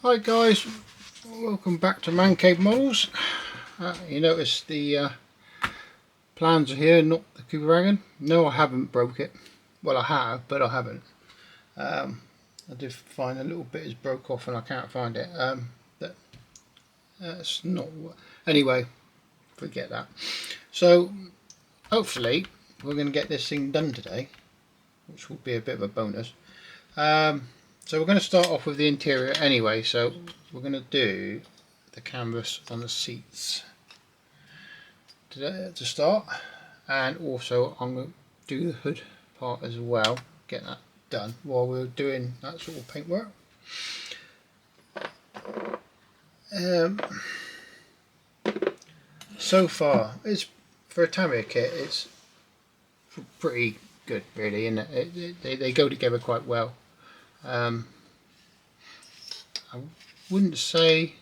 Hi guys, welcome back to Man Cave Models. You notice the plans are here, not the kubelwagen. No, I haven't broke it. Well, I have, but I haven't. I did find a little bit is broke off and I can't find it. That's not. Anyway, forget that. So hopefully we're going to get this thing done today, which will be a bit of a bonus. So we're going to start off with the interior anyway. So we're going to do the canvas on the seats to start, and also I'm going to do the hood part as well, get that done while we're doing that sort of paintwork. So far, it's for a tamiya kit, it's pretty good really, and they go together quite well. I wouldn't say,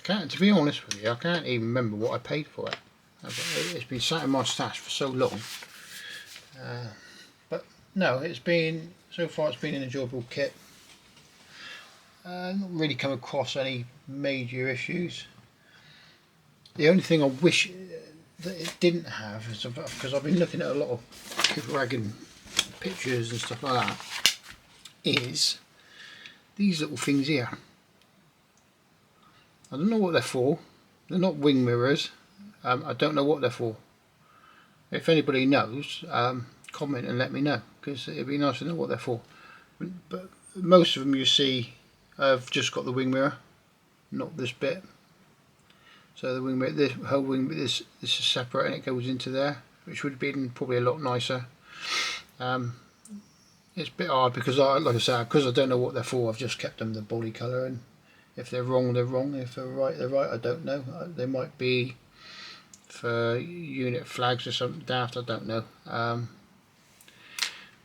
to be honest with you, I can't even remember what I paid for it. It's been sat in my stash for so long. But no, so far it's been an enjoyable kit. Not really come across any major issues. The only thing I wish that it didn't have is, because I've been looking at a lot of kubelwagen pictures and stuff like that, is these little things here. I don't know what they're for. They're not wing mirrors. I don't know what they're for. If anybody knows, comment and let me know, because it'd be nice to know what they're for. But most of them you see have just got the wing mirror, not this bit. So the wing mirror, this whole wing, this is separate and it goes into there, which would have been probably a lot nicer. It's a bit hard because like I said, because I don't know what they're for, I've just kept them the body colour, and if they're wrong, they're wrong. If they're right, they're right. I don't know. They might be for unit flags or something daft, I don't know.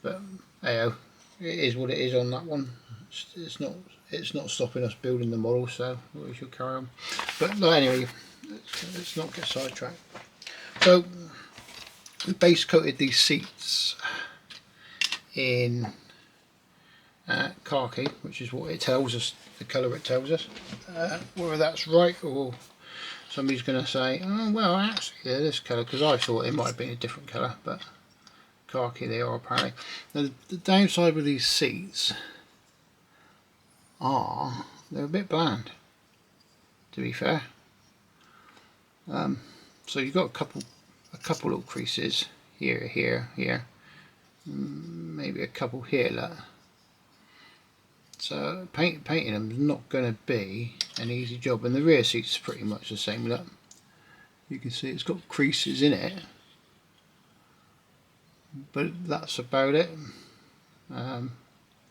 But hey, it is what it is on that one. It's not stopping us building the model, so we should carry on. But anyway, let's not get sidetracked. So we base coated these seats in khaki, which is what it tells us, the colour it tells us. Whether that's right, or somebody's going to say, oh well, actually they're this colour, because I thought it might have been a different colour, but khaki they are apparently. Now the downside with these seats are they're a bit bland, to be fair. So you've got a couple little creases here, maybe a couple here. Look. So painting them is not going to be an easy job, and the rear seat's pretty much the same. Look, you can see it's got creases in it, but that's about it.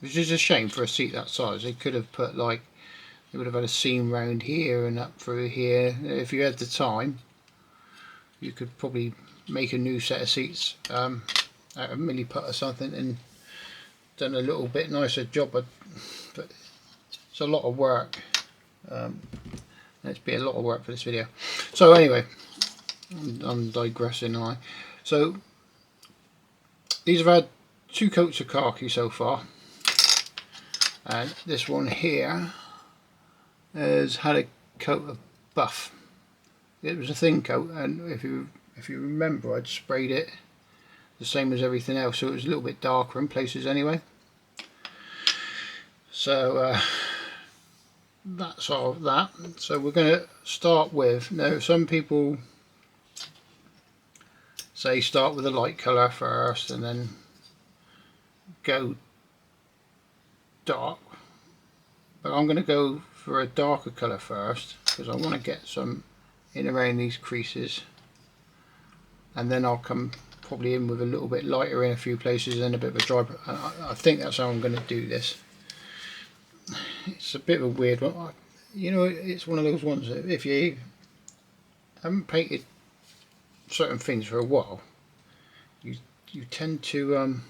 Which is a shame for a seat that size. They could have put, like, they would have had a seam round here and up through here. If you had the time, you could probably make a new set of seats out of milliput or something and done a little bit nicer job. But it's a lot of work. It's been a lot of work for this video. So anyway, I'm digressing. So these have had 2 coats of khaki so far, and this one here has had a coat of buff. It was a thin coat, and if you remember, I'd sprayed it the same as everything else, so it was a little bit darker in places anyway. So that's all of that. So we're going to start with, now some people say start with a light colour first and then go dark, but I'm going to go for a darker colour first, because I want to get some in around these creases, and then I'll come probably in with a little bit lighter in a few places and then a bit of a dry. I think that's how I'm going to do this. It's a bit of a weird one, you know. It's one of those ones that if you haven't painted certain things for a while, you tend to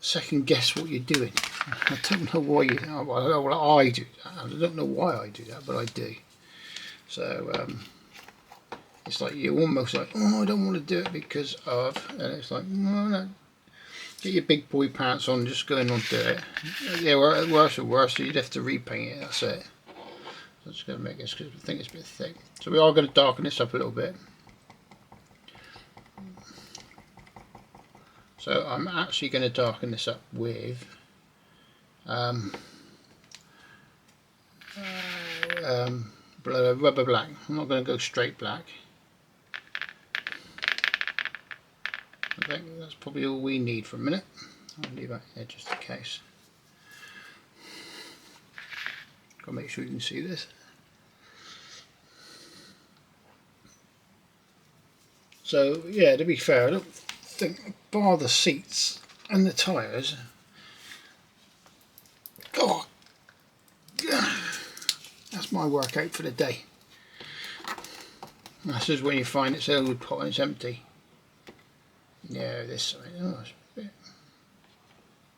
second guess what you're doing. I don't know why I do that. I don't know why I do that, but I do. So it's like you're almost like, oh, I don't want to do it because of, and it's like, no. get your big boy pants on, just go in and do it. Yeah, worse or worse, you'd have to repaint it, that's it. I'm just going to make this because I think it's a bit thick. So we are going to darken this up a little bit. So I'm actually going to darken this up with rubber black. I'm not going to go straight black. I think that's probably all we need for a minute. I'll leave that here just in case. Got to make sure you can see this. So yeah, to be fair, I don't think, bar the seats and the tyres, oh, that's my workout for the day. This is when you find it's old pot and it's empty. Yeah, this side, oh, it's a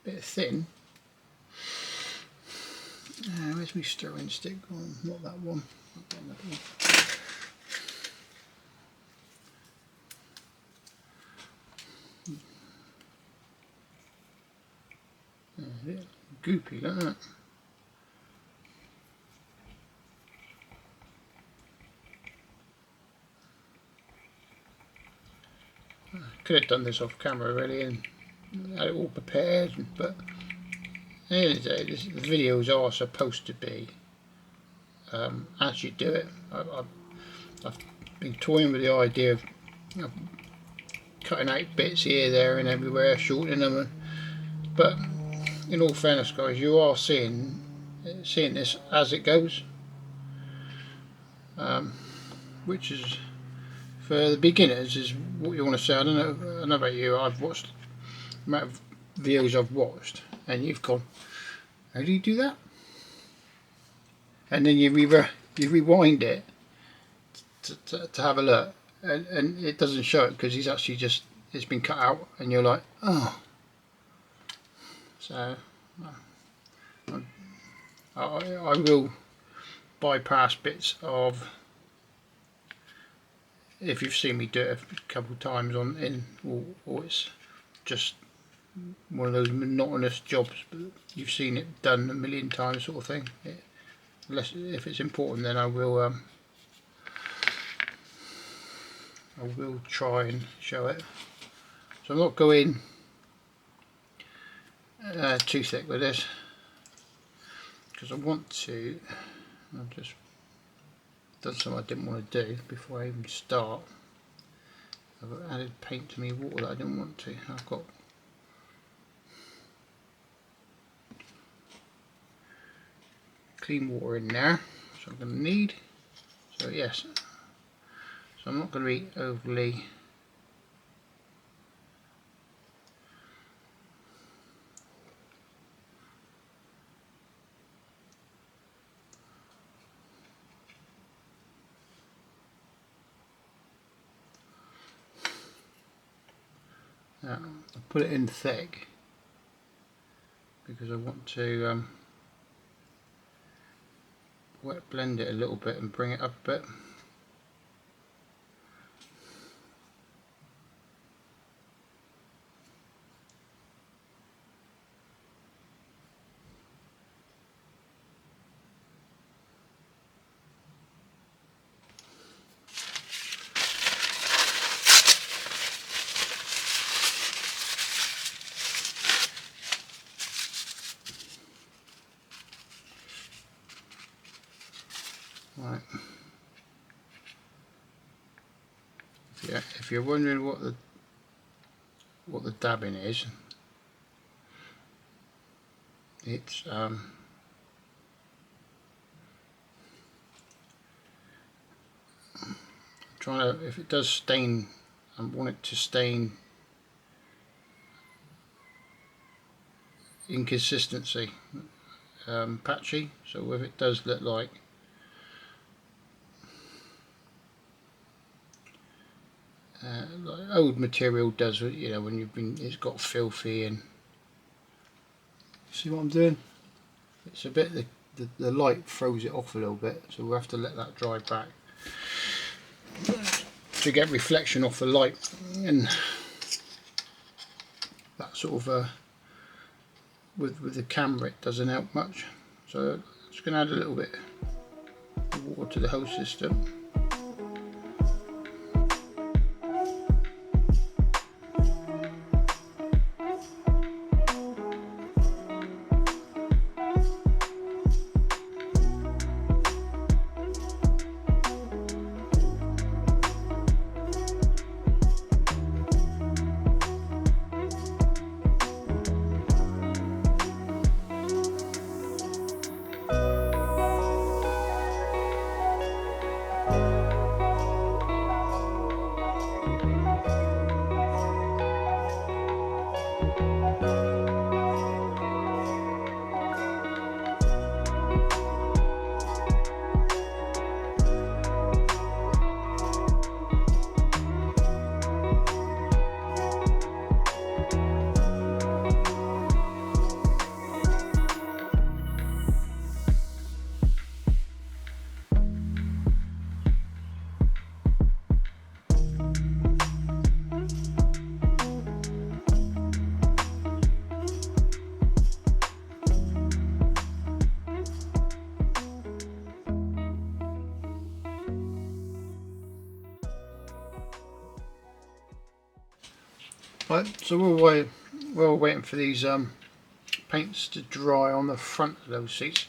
bit thin. Where's my stirring stick? Oh, not that one. Not that one. Goopy, look at that. Could have done this off camera really and had it all prepared, but at the end of the day, the videos are supposed to be as you do it. I've been toying with the idea of cutting out bits here, there and everywhere, shortening them, but in all fairness guys, you are seeing this as it goes, which is, for the beginners, is what you want to say. I don't know about you, I've watched the amount of videos I've watched and you've gone, how do you do that? And then you rewind it to have a look, and it doesn't show it because he's actually it's been cut out and you're like, oh. So I will bypass bits of, if you've seen me do it a couple of times or it's just one of those monotonous jobs, but you've seen it done a million times sort of thing. Unless if it's important, then I will try and show it. So I'm not going too thick with this because I want to. I've just done something I didn't want to do before I even start. I've added paint to my water that I didn't want to. I've got clean water in there, so I'm going to need. So yes, so I'm not going to be overly I put it in thick because I want to wet blend it a little bit and bring it up a bit. Right. Yeah, if you're wondering what the dabbing is, it's trying to, if it does stain, I want it to stain inconsistency, patchy. So if it does look like old material does, you know, when it's got filthy, and see what I'm doing? It's a bit, the light throws it off a little bit, so we'll have to let that dry back to get reflection off the light and that sort sort of with the camera it doesn't help much. So I'm just going to add a little bit of water to the whole system. Right, so we're waiting for these paints to dry on the front of those seats.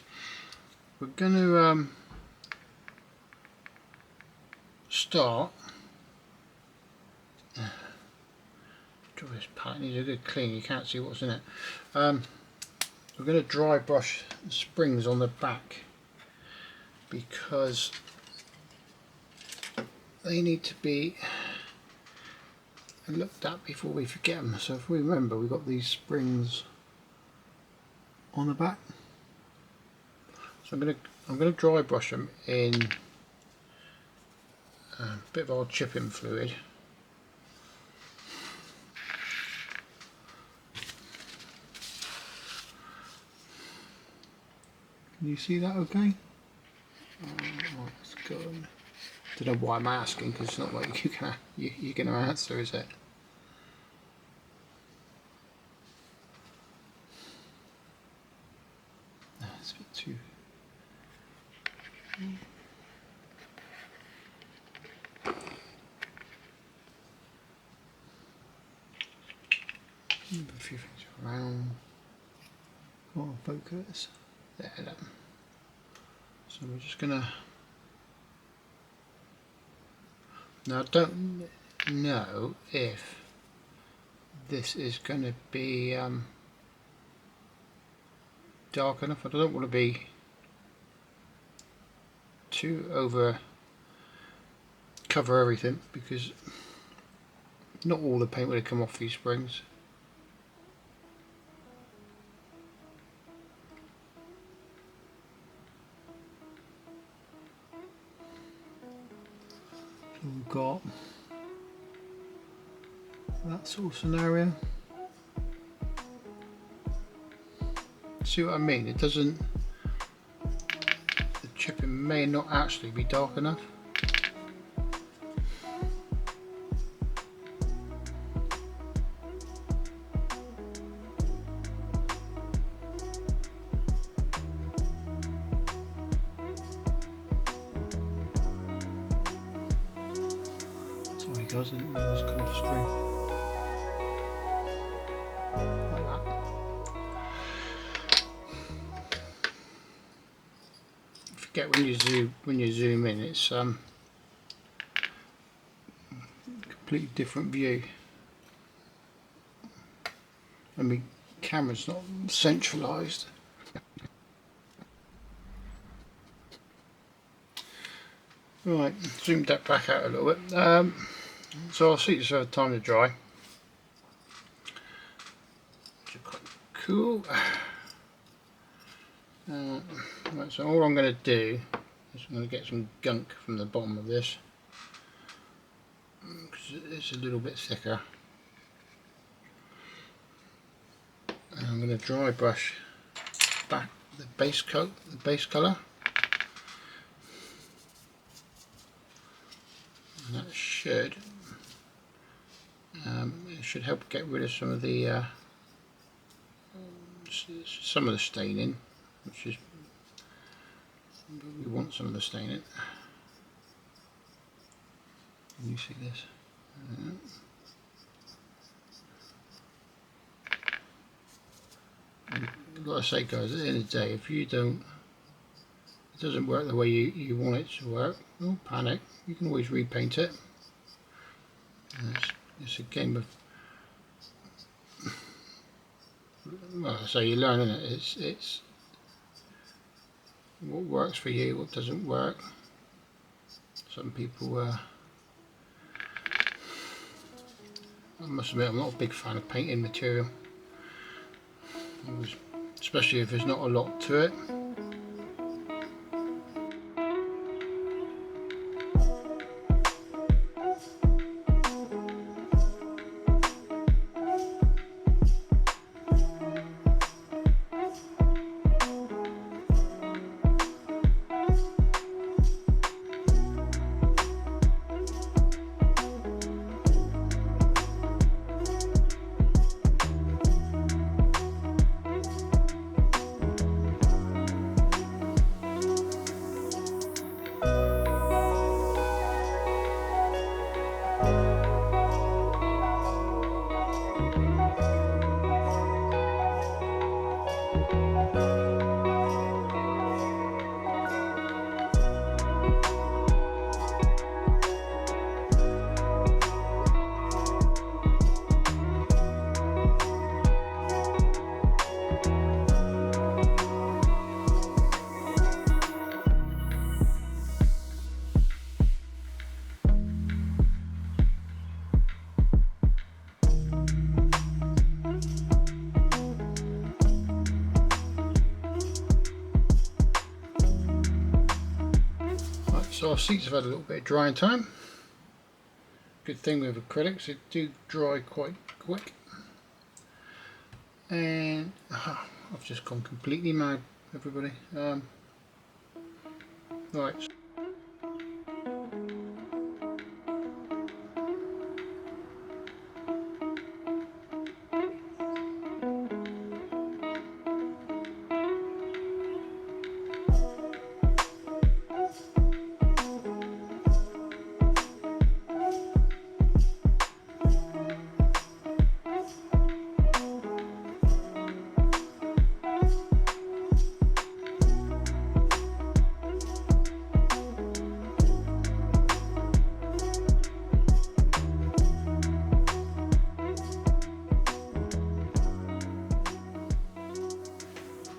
We're going to start. This palette needs a good clean, you can't see what's in it. We're going to dry brush the springs on the back because they need to be looked at before we forget them. So if we remember, we've got these springs on the back. So I'm going to dry brush them in a bit of old chipping fluid. Can you see that okay? Oh, that's good. Don't know why I'm asking, because it's not like you're going to answer, is it? No, it's a bit too... Move a few things around. Oh, focus. There, that. So we're just going to... Now I don't know if this is going to be dark enough. I don't want to be too over cover everything, because not all the paint would have come off these springs. So we've got that sort of scenario. See what I mean? It doesn't, the chipping may not actually be dark enough. Sorry guys, I didn't know it was coming off screen. Like that. Forget when you zoom in, it's completely different view. I mean, camera's not centralised. Right, zoomed that back out a little bit. So I'll see this have time to dry. Which is quite cool. Right, so all I'm going to do is I'm going to get some gunk from the bottom of this, because it's a little bit thicker. And I'm going to dry brush back the base coat, the base colour. And that should it should help get rid of some of the some of the stain in, which is, we want some of the stain in. Can you see this? Like I say guys, at the end of the day, if you don't, it doesn't work the way you want it to work, don't panic, you can always repaint it. It's a game of, well, so you're learning it. It's what works for you, what doesn't work. Some people, I must admit, I'm not a big fan of painting material, especially if there's not a lot to it. So our seats have had a little bit of drying time. Good thing with acrylics, they do dry quite quick. And I've just gone completely mad, everybody. Right.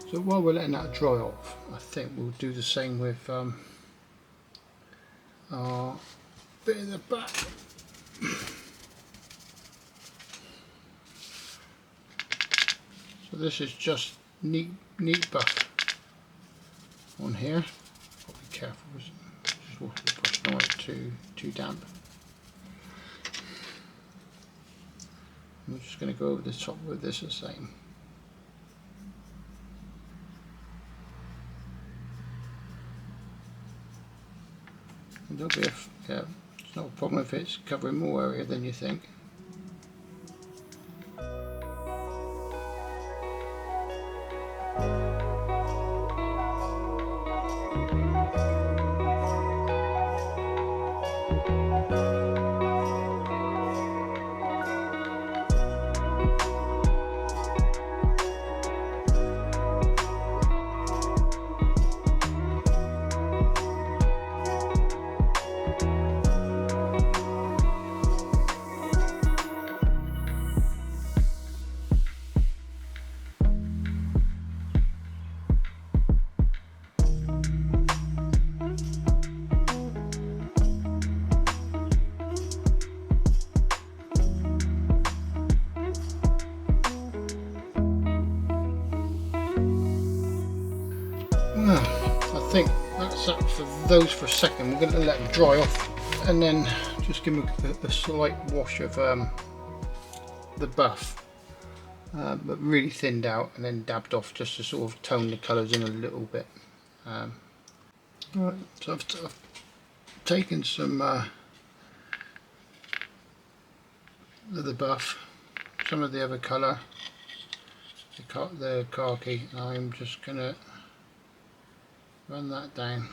So while we're letting that dry off, I think we'll do the same with our bit in the back. So this is just neat buff on here. Got to be careful, just wash the brush, don't want it too damp. I'm just going to go over the top with this the same. Don't be yeah, it's not a problem if it's covering more area than you think. I think that's that for those for a second. We're going to let them dry off and then just give them a slight wash of the buff, but really thinned out and then dabbed off just to sort of tone the colours in a little bit. Right, so I've taken some of the buff, some of the other colour the khaki. I'm just gonna run that down.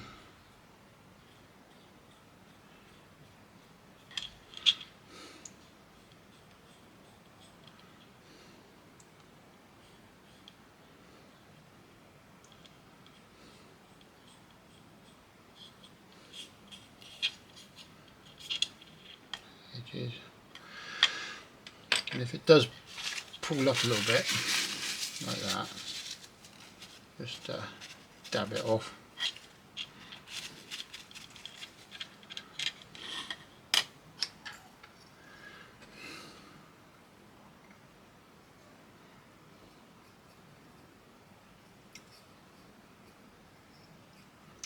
Edges. And if it does pull up a little bit like that, just dab it off.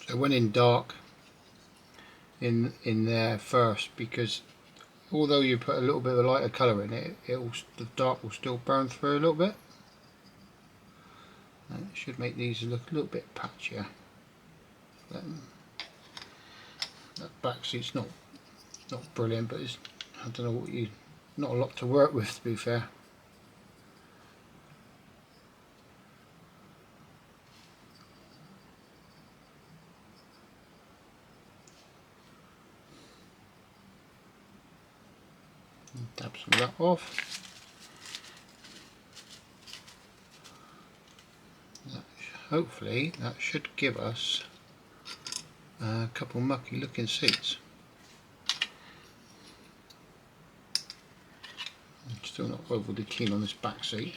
So when in dark, in there first, because although you put a little bit of a lighter colour in it, the dark will still burn through a little bit. And it should make these look a little bit patchier. That back seat's not brilliant, but it's, I don't know what not a lot to work with, to be fair. Dab some of that off. Hopefully that should give us a couple mucky looking seats. I'm still not overly keen on this back seat.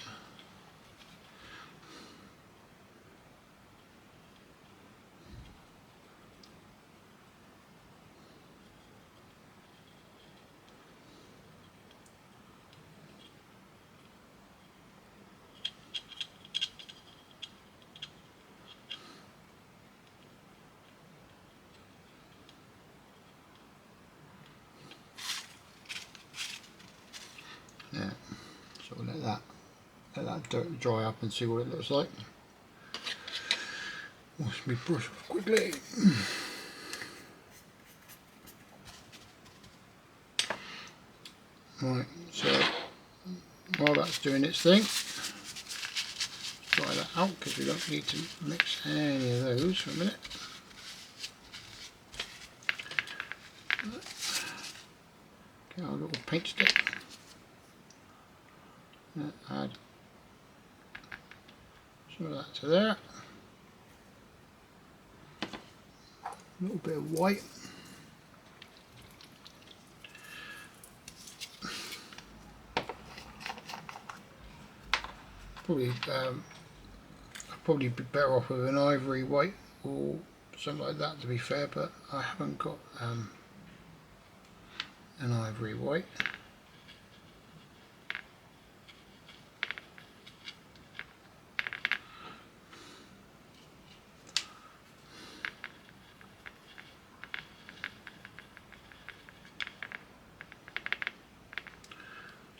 Yeah, so we'll let that dirt dry up and see what it looks like. Wash me brush off quickly. Right, so while that's doing its thing, dry that out because we don't need to mix any of those for a minute. Get our little paint stick. Add some of that to there. A little bit of white. I'd probably be better off with an ivory white or something like that, to be fair, but I haven't got an ivory white.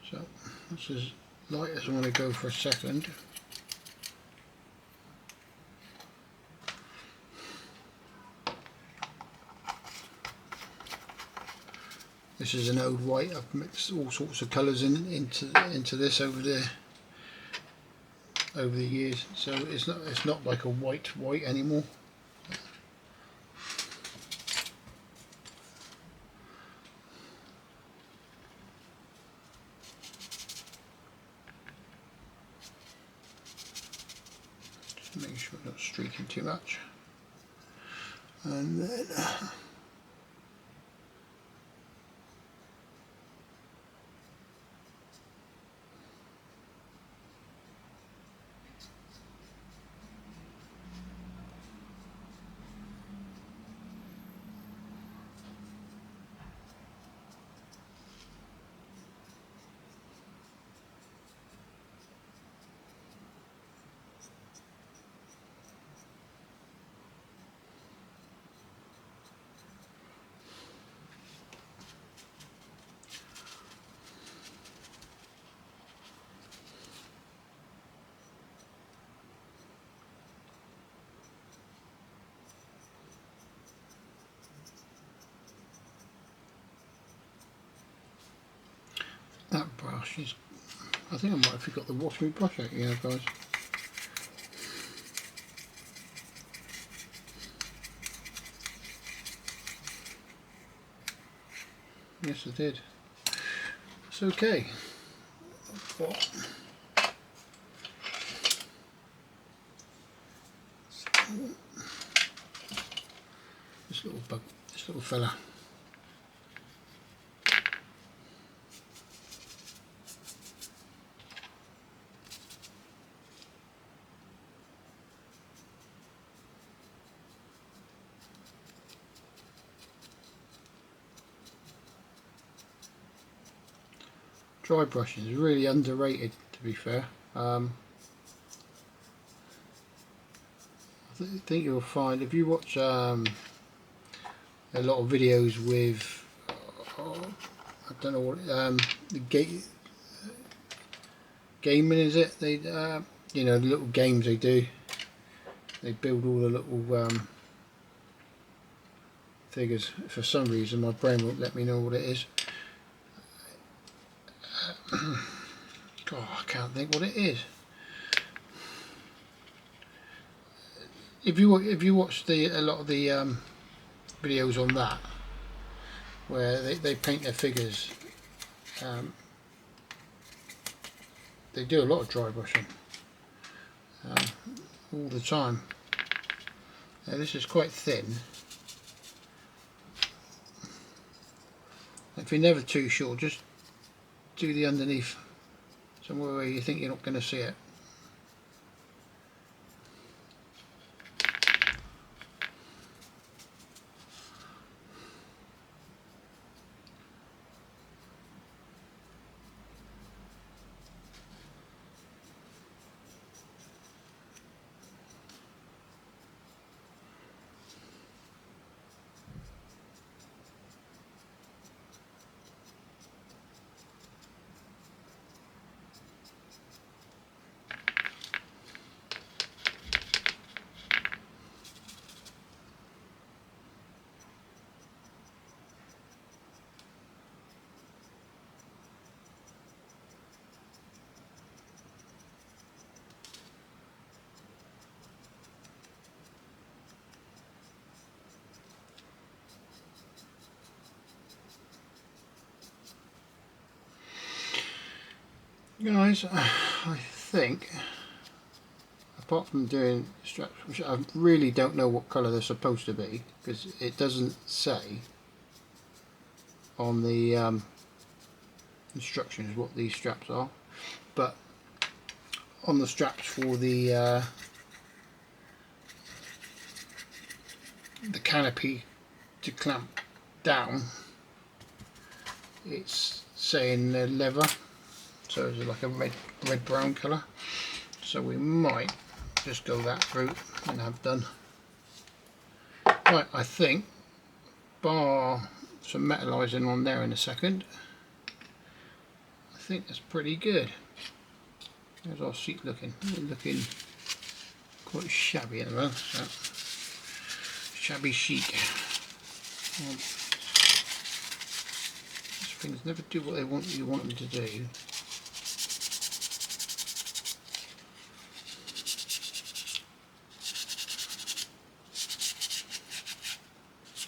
So that's as light as I want to go for a second. This is an old white. I've mixed all sorts of colours into this over the years, so it's not like a white anymore. Just make sure I'm not streaking too much, and then. That brush is, I think I might have forgot to wash my brush out here, guys. Yes, I did. It's okay. This little bug, this little fella. Dry brushing is really underrated, to be fair. I think you'll find if you watch a lot of videos with I don't know what the gaming, is it? They you know, the little games they do. They build all the little figures. For some reason, my brain won't let me know what it is. God, I can't think what it is. If you watch a lot of the videos on that, where they paint their figures, they do a lot of dry brushing all the time. Now this is quite thin. If you're never too sure, just do the underneath, somewhere where you think you're not going to see it. Guys, I think, apart from doing straps, which I really don't know what colour they're supposed to be, because it doesn't say on the instructions what these straps are, but on the straps for the canopy to clamp down, it's saying leather. So it's like a red brown colour, so we might just go that route and have done. Right, I think, bar some metallising on there in a second, I think that's pretty good. There's our seat looking quite shabby at the moment, so shabby chic. These things never do what you want them to do.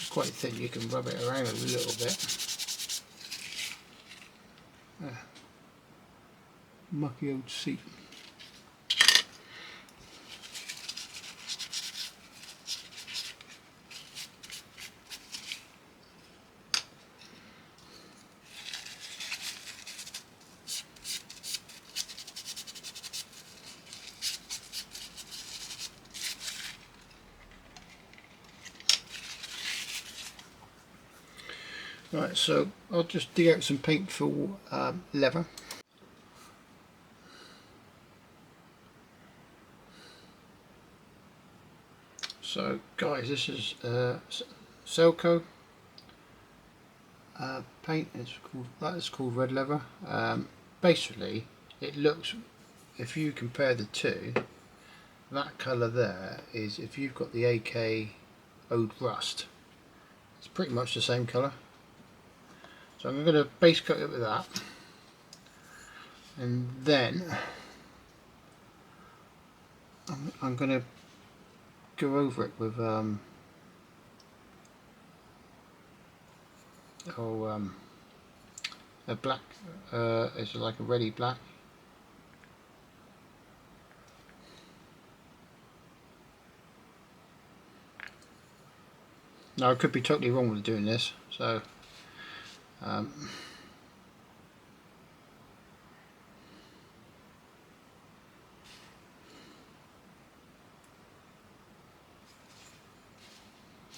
Quite thin, you can rub it around a little bit. Mucky old seat. Right, so I'll just dig out some paint for leather. So guys, this is Selco paint. That is called red leather. Basically, it looks, if you compare the two, that colour there is, if you've got the AK Ode Rust, it's pretty much the same colour. So I'm going to base coat it with that, and then I'm going to go over it with a black, it's like a reddy black. Now I could be totally wrong with doing this, so I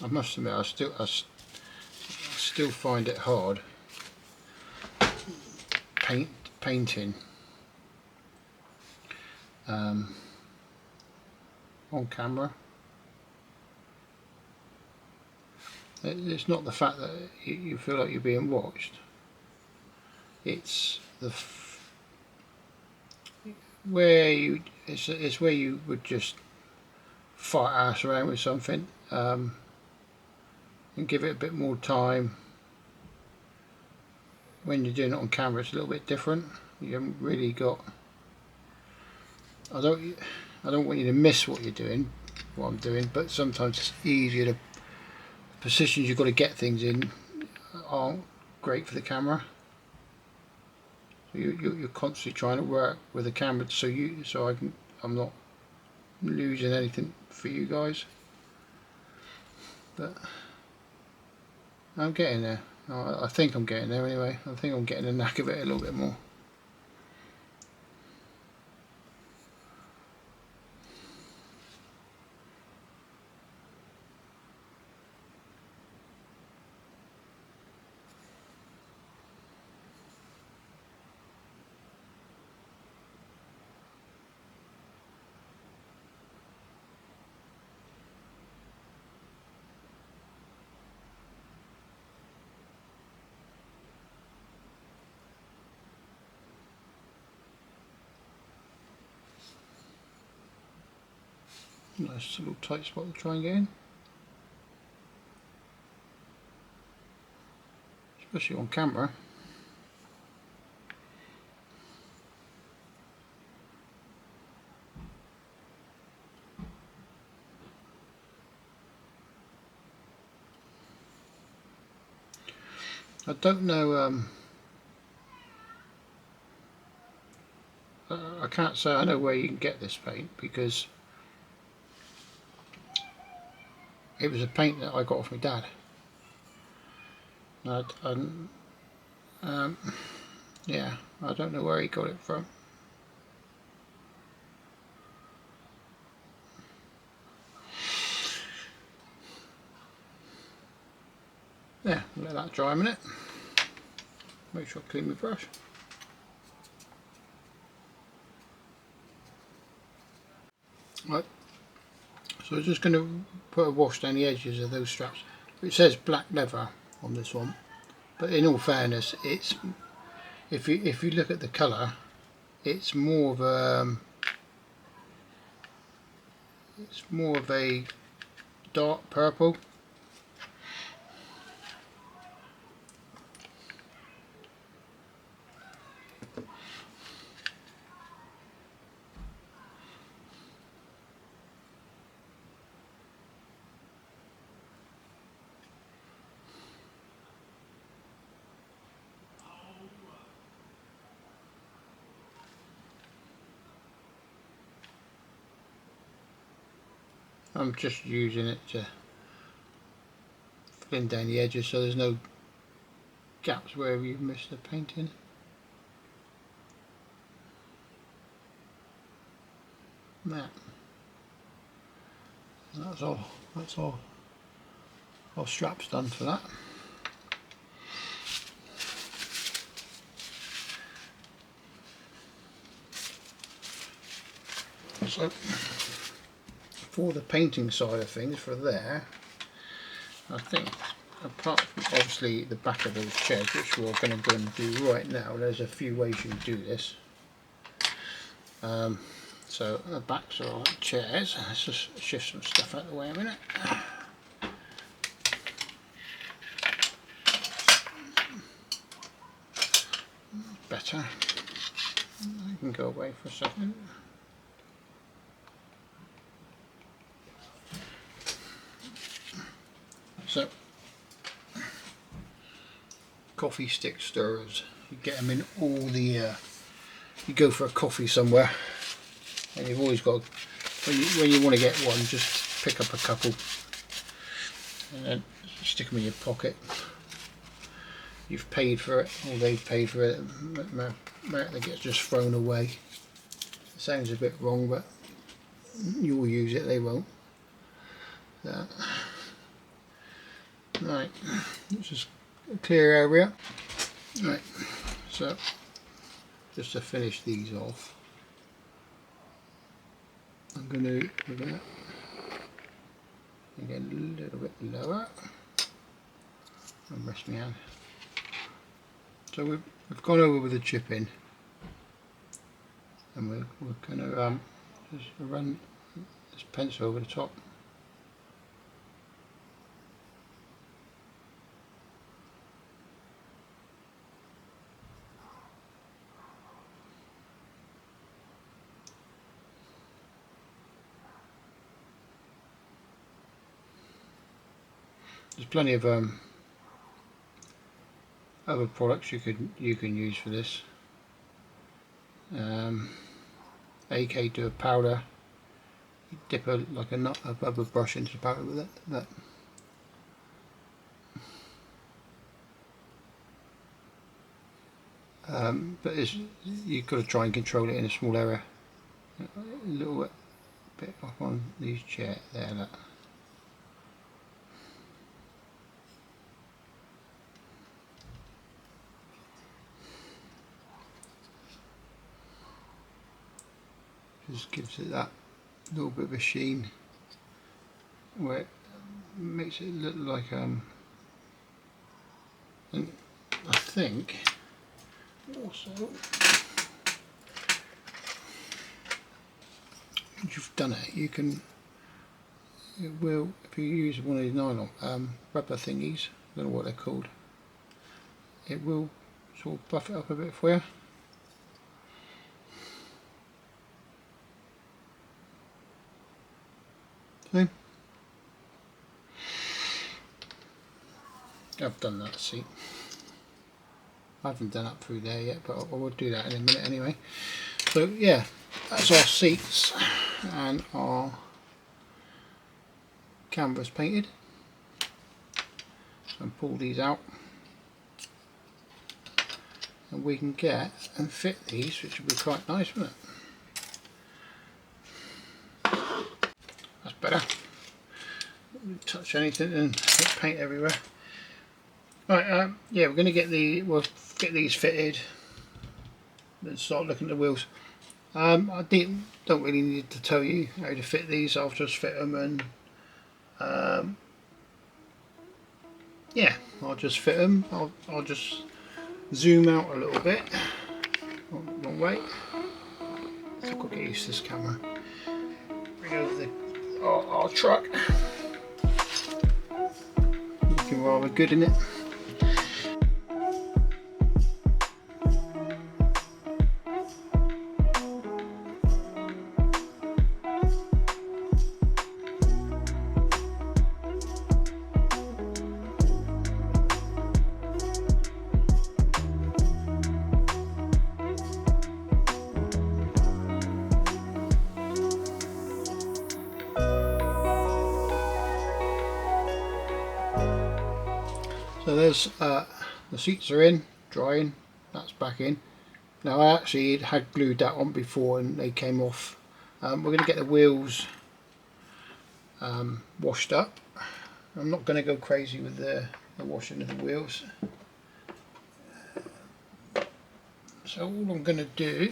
must admit I still find it hard painting on camera. It's not the fact that you feel like you're being watched. It's where you would just fight ass around with something and give it a bit more time. When you're doing it on camera, it's a little bit different. You haven't really got. I don't want you to miss what I'm doing, but sometimes it's easier to. Positions you've got to get things in aren't great for the camera. So you're constantly trying to work with the camera so I'm not losing anything for you guys. But I'm getting there. I think I'm getting there anyway. I think I'm getting the knack of it a little bit more. Nice little tight spot to try and get in, especially on camera. I don't know, I can't say I know where you can get this paint, because it was a paint that I got off my dad. Yeah, I don't know where he got it from. Yeah, let that dry a minute. Make sure I clean my brush. Right, so I'm just going to put a wash down the edges of those straps. It says black leather on this one, but in all fairness, it's if you look at the colour, it's more of a dark purple. I'm just using it to thin down the edges so there's no gaps wherever you've missed the painting. That. That's all. That's all. All straps done for that. So for the painting side of things, for there, I think apart from obviously the back of those chairs, which we're going to go and do right now, there's a few ways you can do this. So the backs are like chairs. Let's just shift some stuff out of the way a minute. Better. I can go away for a second. So, coffee stick stirrers. You get them in all the you go for a coffee somewhere and you've always got, when you want to get one, just pick up a couple and then stick them in your pocket. You've paid for it, or they've paid for it. They get just thrown away. It sounds a bit wrong, but you'll use it, they won't. Right, let's just clear area. Right, so just to finish these off, I'm going to do that and get a little bit lower and rest my hand. So we've gone over with the chip in, and we're going to just run this pencil over the top. There's plenty of other products you can use for this. AK do a powder. You dip a rubber brush into the powder with it. But you've got to try and control it in a small area. A little bit up on these chairs there. That. Just gives it that little bit of a sheen where it makes it look like and I think also once you've done it, you can, it will, if you use one of these nylon rubber thingies, I don't know what they're called, it will sort of buff it up a bit for you. See? I've done that seat. I haven't done up through there yet, but I will do that in a minute anyway. So yeah, that's our seats and our canvas painted. So pull these out and we can get and fit these, which will be quite nice, won't it? That's better. Touch anything and hit paint everywhere. Right, yeah, we're going to get we'll get these fitted and start looking at the wheels. I don't really need to tell you how to fit these. I'll just fit them and yeah, I'll just fit them. I'll just zoom out a little bit. Wrong way. I've got to get used to this camera. Bring over our truck. Looking rather good in it. So there's the seats are in, drying, that's back in. Now I actually had glued that on before and they came off. We're going to get the wheels washed up. I'm not going to go crazy with the washing of the wheels. So all I'm going to do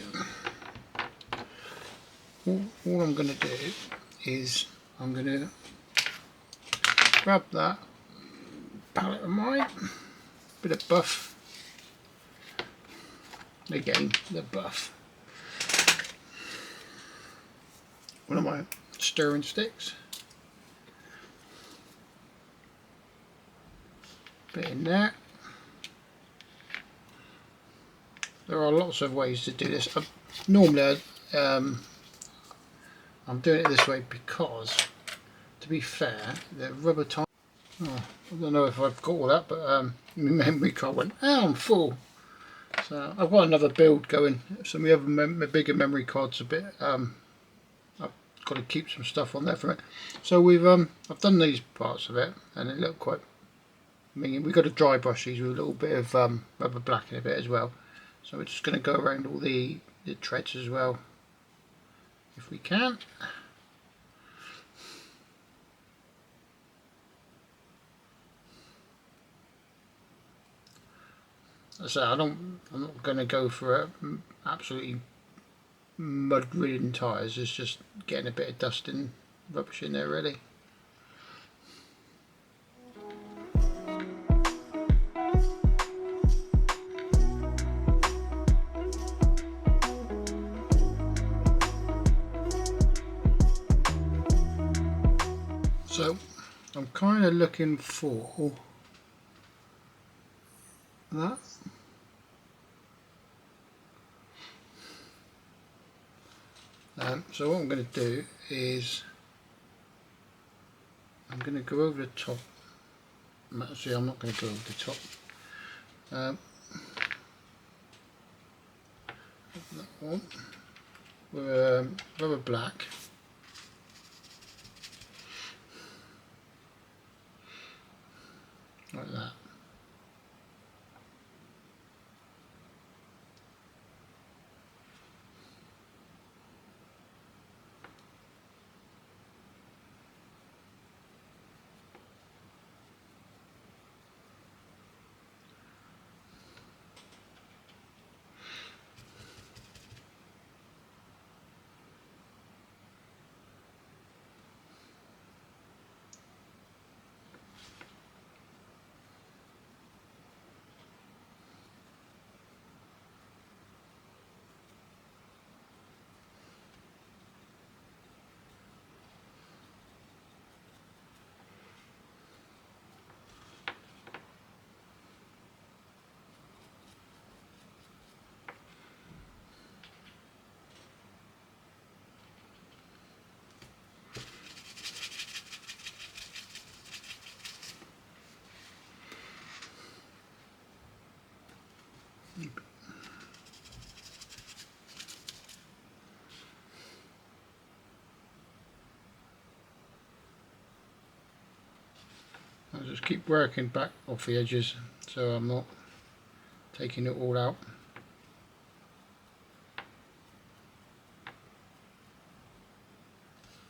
is I'm going to grab that palette of mine, bit of buff, again the buff, one of my stirring sticks, bit in there. There are lots of ways to do this. Normally I'm doing it this way because, to be fair, the rubber tie, I don't know if I've got all that, but my memory card went, oh, I'm full. So I've got another build going. Some of the other bigger memory cards a bit. I've got to keep some stuff on there for it. So we've I've done these parts of it, and it looked quite. I mean, we've got to dry brush these with a little bit of rubber black in a bit as well. So we're just going to go around all the treads as well, if we can. So I'm not going to go for absolutely mud-ridden tyres. It's just getting a bit of dust and rubbish in there, really. So I'm kind of looking for that. So what I'm going to do is I'm going to go over the top. Actually, I'm not going to go over the top. That one with rubber black. Like that. I'll just keep working back off the edges so I'm not taking it all out.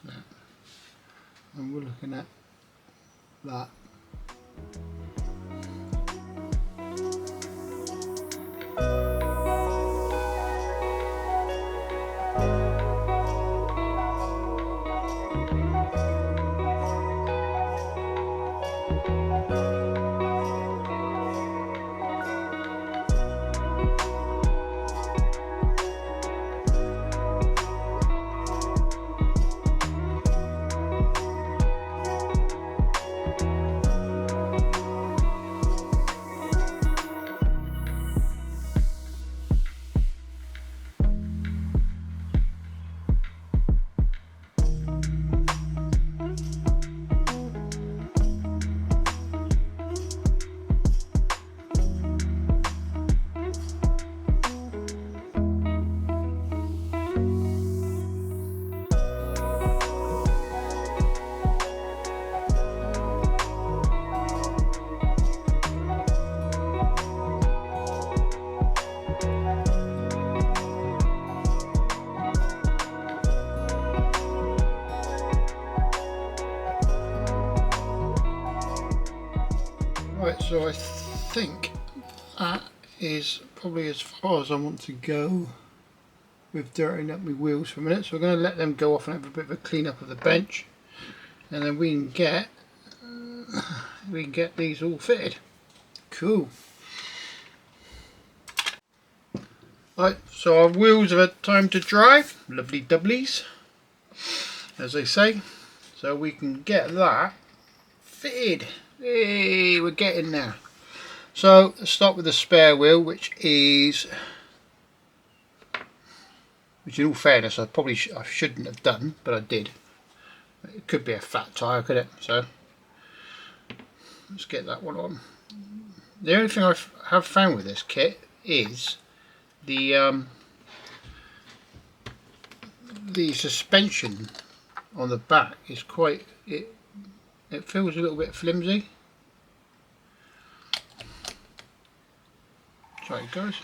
There. And we're looking at that. Right, so I think that is probably as far as I want to go with dirtying up my wheels for a minute. So we're going to let them go off and have a bit of a clean up of the bench, and then we can get these all fitted. Cool. Right, so our wheels have had time to dry, lovely doublies, as they say. So we can get that fitted. Hey, we're getting there. So let's start with the spare wheel, which in all fairness I shouldn't have done, but I did. It could be a flat tyre, could it? So let's get that one on. The only thing I have found with this kit is the suspension on the back is quite, it feels a little bit flimsy. Sorry guys.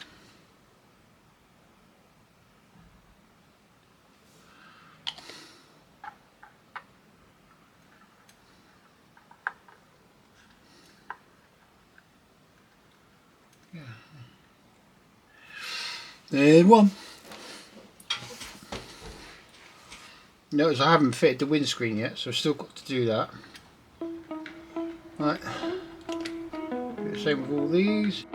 Yeah. There's one. Notice I haven't fitted the windscreen yet, so I've still got to do that. Right. Do the same with all these.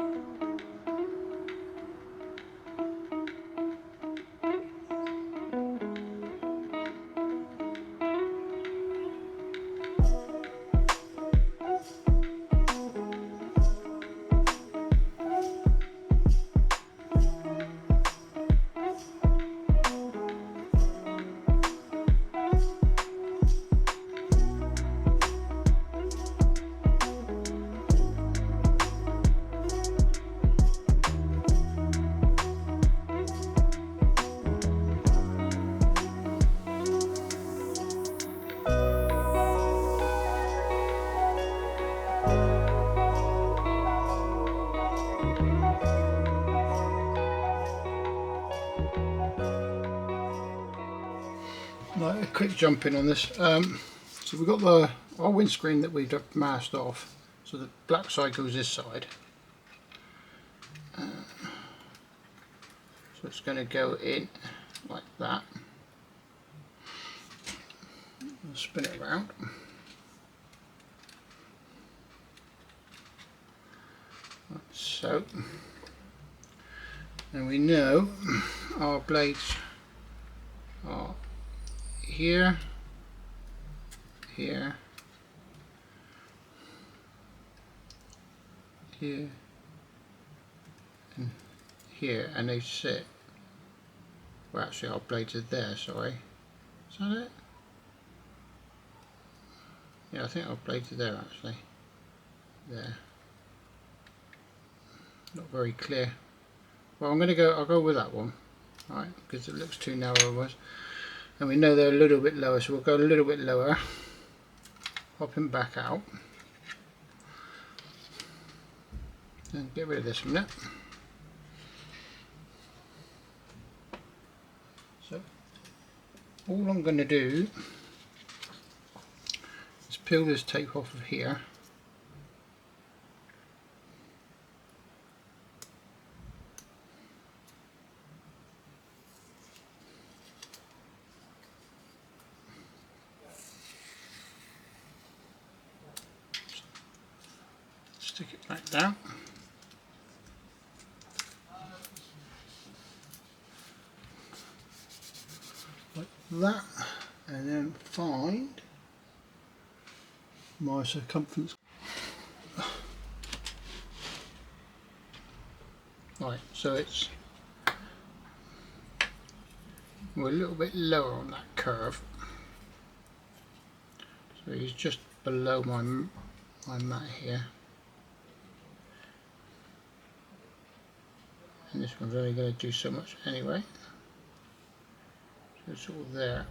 Right, a quick jump in on this. So we've got our windscreen that we've masked off, so the black side goes this side. So it's going to go in like that. I'll spin it around. Like so. And we know our blades are here, here, here, and here, and they sit. Well, actually, our blades are there. Sorry, is that it? Yeah, I think our blades are there actually. There. Not very clear. Well, I'll go with that one, right? Because it looks too narrow otherwise. And we know they're a little bit lower, so we'll go a little bit lower. Pop him back out. And get rid of this from there. So, all I'm going to do is peel this tape off of here. Stick it back down. Like that, and then find my circumference. Right, so we're a little bit lower on that curve. So he's just below my mat here. And this one's only going to do so much anyway. So it's all there.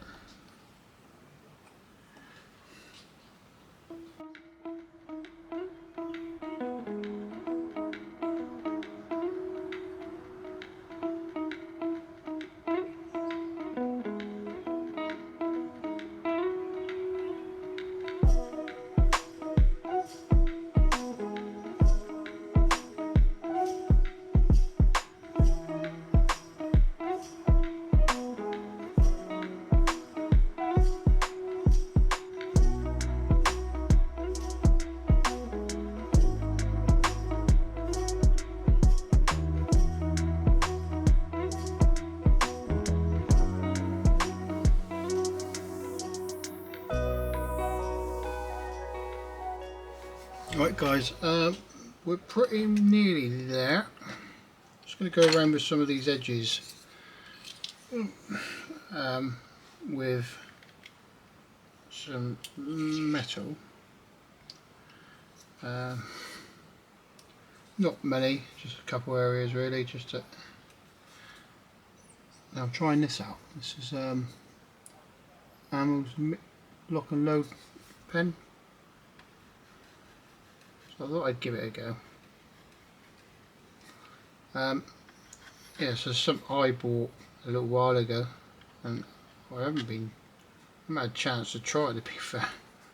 Right guys, we're pretty nearly there. Just going to go around with some of these edges with some metal. Not many, just a couple areas really, just to Now I'm trying this out. This is Ammel's lock and load pen. So I thought I'd give it a go. Yeah, so something I bought a little while ago, and I haven't had a chance to try it, to be fair.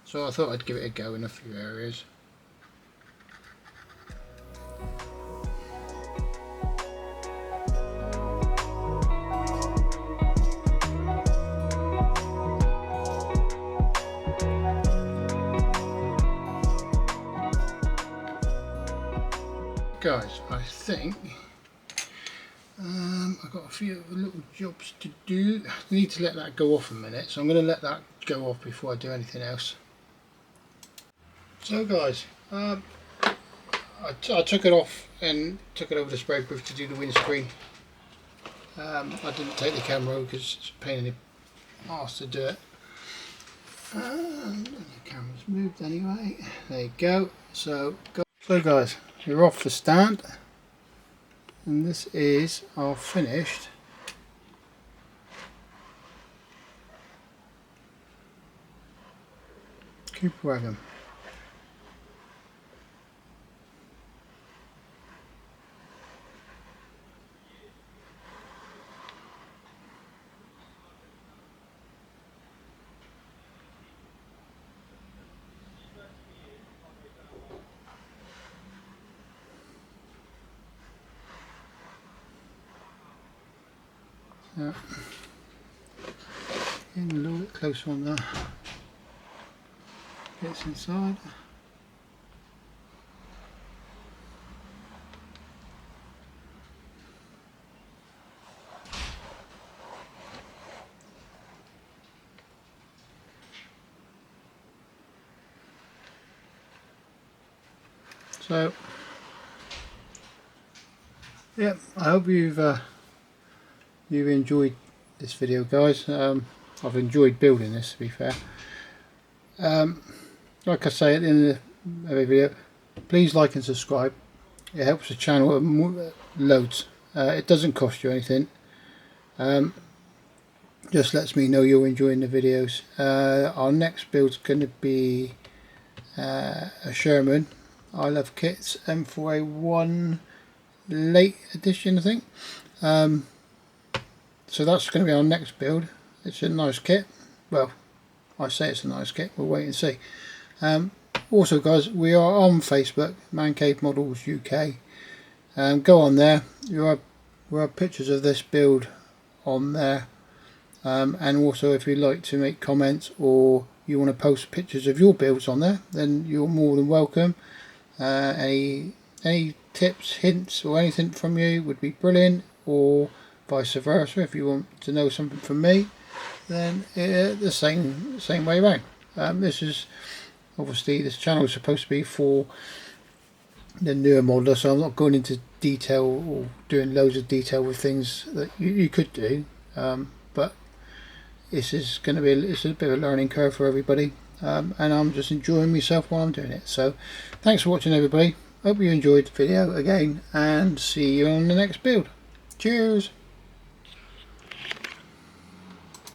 So I thought I'd give it a go in a few areas. Guys, I think I've got a few little jobs to do. I need to let that go off a minute, so I'm going to let that go off before I do anything else. So guys, I took it off and took it over to spray proof to do the windscreen. I didn't take the camera because it's a pain in the arse to do it. And the camera's moved anyway. There you go. So guys, we're off the stand, and this is our finished kubelwagen. Yeah. Getting a little bit closer on there. Gets inside. So, yeah, I hope you've enjoyed this video, guys. I've enjoyed building this, to be fair. Like I say at the end of every video, please like and subscribe. It helps the channel loads. It doesn't cost you anything. Just lets me know you're enjoying the videos. Our next build's going to be a Sherman I Love Kits M4A1 late edition, I think. So that's going to be our next build. It's a nice kit. Well, I say it's a nice kit. We'll wait and see. Also, guys, we are on Facebook, Man Cave Models UK. Go on there. There are pictures of this build on there. And also, if you'd like to make comments or you want to post pictures of your builds on there, then you're more than welcome. Any tips, hints, or anything from you would be brilliant, or vice versa. If you want to know something from me, then the same way around. This is obviously, this channel is supposed to be for the newer modeler, so I'm not going into detail or doing loads of detail with things that you could do. But this is going to be it's a bit of a learning curve for everybody, and I'm just enjoying myself while I'm doing it. So thanks for watching, everybody. Hope you enjoyed the video again, and see you on the next build. Cheers.